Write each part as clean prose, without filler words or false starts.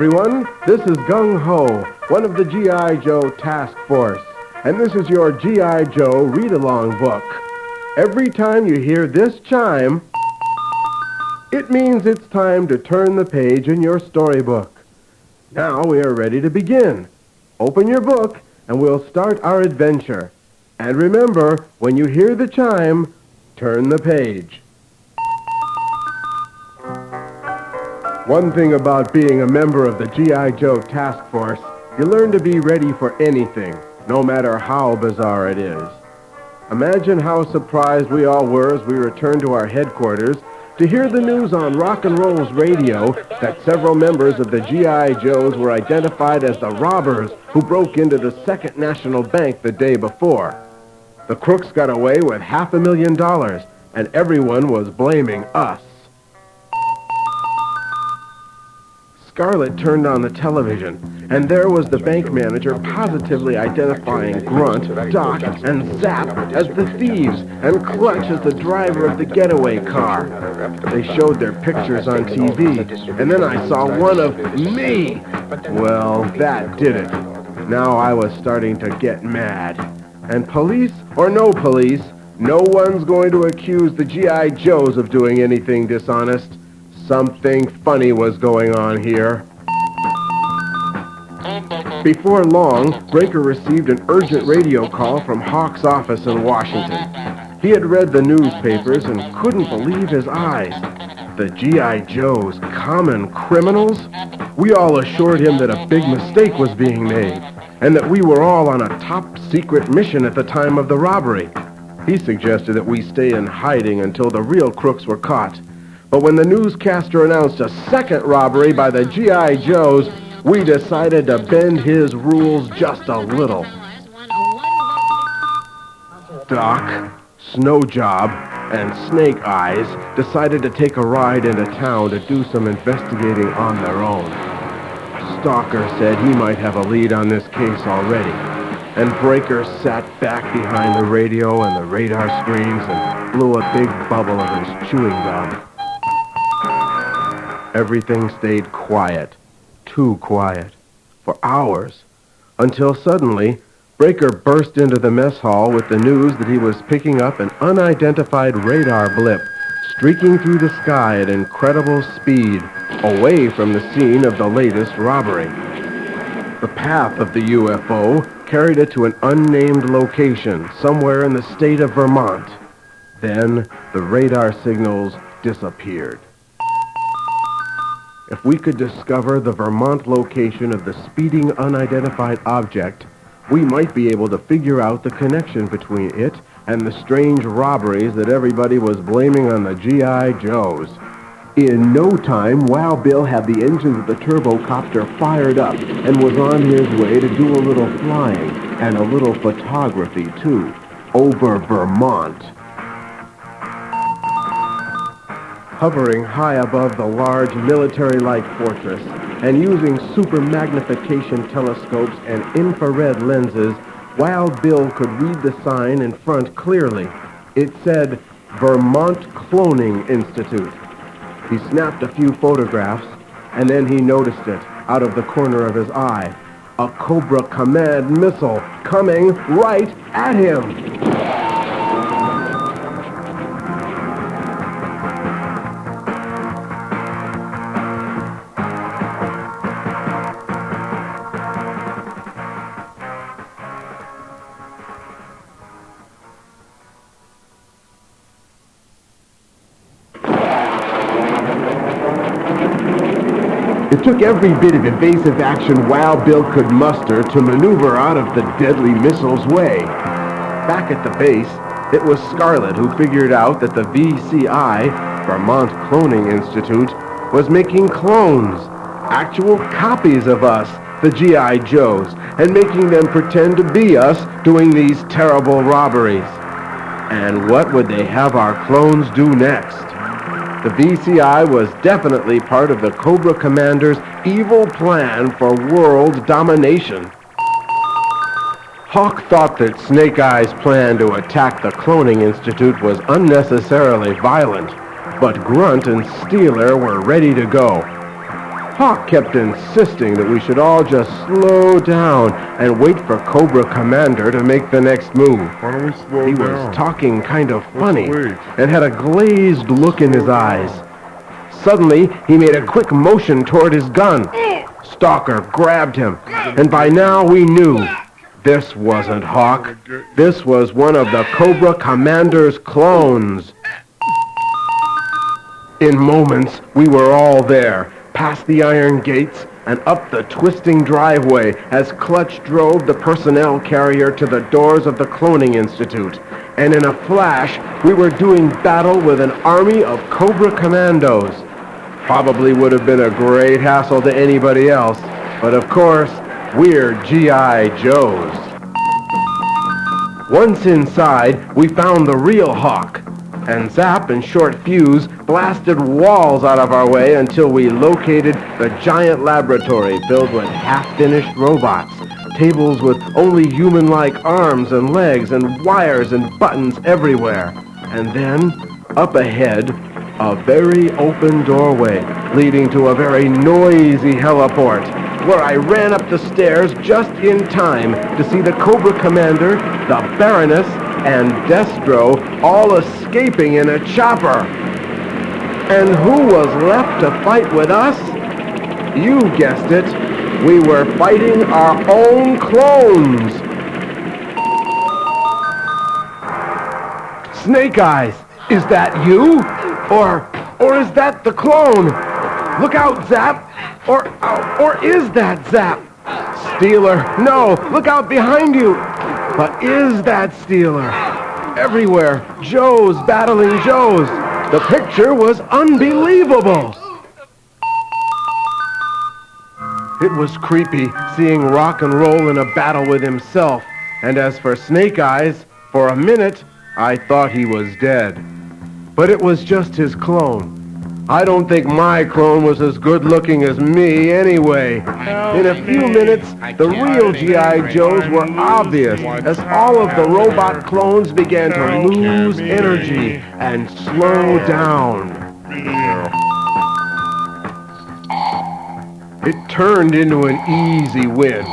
everyone. This is Gung Ho, one of the G.I. Joe Task Force. And this is your G.I. Joe read-along book. Every time you hear this chime, it means it's time to turn the page in your storybook. Now we are ready to begin. Open your book and we'll start our adventure. And remember, when you hear the chime, turn the page. One thing about being a member of the G.I. Joe Task Force, you learn to be ready for anything, no matter how bizarre it is. Imagine how surprised we all were as we returned to our headquarters to hear the news on Rock and Roll's radio that several members of the G.I. Joes were identified as the robbers who broke into the Second National Bank the day before. The crooks got away with $500,000, and everyone was blaming us. Scarlett turned on the television, and there was the bank manager positively identifying Grunt, Doc, and Zap as the thieves, and Clutch as the driver of the getaway car. They showed their pictures on TV, and then I saw one of me. Well, that did it. Now I was starting to get mad. And police or no police, no one's going to accuse the G.I. Joes of doing anything dishonest. Something funny was going on here. Before long, Breaker received an urgent radio call from Hawk's office in Washington. He had read the newspapers and couldn't believe his eyes. The G.I. Joes, common criminals? We all assured him that a big mistake was being made, and that we were all on a top-secret mission at the time of the robbery. He suggested that we stay in hiding until the real crooks were caught. But when the newscaster announced a second robbery by the G.I. Joes, we decided to bend his rules just a little. Doc, Snowjob, and Snake Eyes decided to take a ride into town to do some investigating on their own. Stalker said he might have a lead on this case already, and Breaker sat back behind the radio and the radar screens and blew a big bubble of his chewing gum. Everything stayed quiet, too quiet, for hours, until suddenly Breaker burst into the mess hall with the news that he was picking up an unidentified radar blip streaking through the sky at incredible speed, away from the scene of the latest robbery. The path of the UFO carried it to an unnamed location somewhere in the state of Vermont. Then the radar signals disappeared. If we could discover the Vermont location of the speeding unidentified object, we might be able to figure out the connection between it and the strange robberies that everybody was blaming on the G.I. Joes. In no time, Wild Bill had the engines of the turbocopter fired up and was on his way to do a little flying and a little photography, too, over Vermont. Hovering high above the large military-like fortress and using super magnification telescopes and infrared lenses, Wild Bill could read the sign in front clearly. It said, Vermont Cloning Institute. He snapped a few photographs, and then he noticed it out of the corner of his eye. A Cobra Command missile coming right at him. It took every bit of evasive action Wild Bill could muster to maneuver out of the deadly missile's way. Back at the base, it was Scarlett who figured out that the VCI, Vermont Cloning Institute, was making clones, actual copies of us, the G.I. Joes, and making them pretend to be us doing these terrible robberies. And what would they have our clones do next? The VCI was definitely part of the Cobra Commander's evil plan for world domination. Hawk thought that Snake Eyes' plan to attack the Cloning Institute was unnecessarily violent, but Grunt and Steeler were ready to go. Hawk kept insisting that we should all just slow down and wait for Cobra Commander to make the next move. Why don't we slow He down? was talking kind of funny wait. and had a glazed look in his eyes. Suddenly, he made a quick motion toward his gun. Stalker grabbed him, and by now we knew this wasn't Hawk. This was one of the Cobra Commander's clones. In moments, we were all there, past the iron gates and up the twisting driveway as Clutch drove the personnel carrier to the doors of the Cloning Institute. And in a flash, we were doing battle with an army of Cobra Commandos. Probably would have been a great hassle to anybody else, but of course, we're G.I. Joes. Once inside, we found the real Hawk, and Zap and Short Fuse blasted walls out of our way until we located the giant laboratory filled with half-finished robots, tables with only human-like arms and legs and wires and buttons everywhere. And then, up ahead, a very open doorway leading to a very noisy heliport, where I ran up the stairs just in time to see the Cobra Commander, the Baroness, and Destro all escaping in a chopper. And who was left to fight with us? You guessed it. We were fighting our own clones. Snake Eyes, is that you? Or is that the clone? Look out, Zap! Or is that Zap? Steeler, no! Look out behind you! But is that Steeler? Everywhere, Joes battling Joes. The picture was unbelievable. It was creepy seeing Rock and Roll in a battle with himself. And as for Snake Eyes, for a minute, I thought he was dead. But it was just his clone. I don't think my clone was as good looking as me anyway. In a few minutes, the real G.I. Joes were obvious as all of the robot clones began to lose energy and slow down. It turned into an easy win.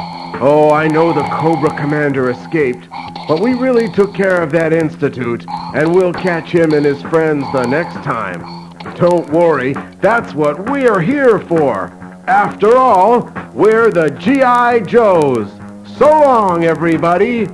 Oh, I know the Cobra Commander escaped, but we really took care of that institute, and we'll catch him and his friends the next time. Don't worry, that's what we're here for. After all, we're the G.I. Joes. So long, everybody.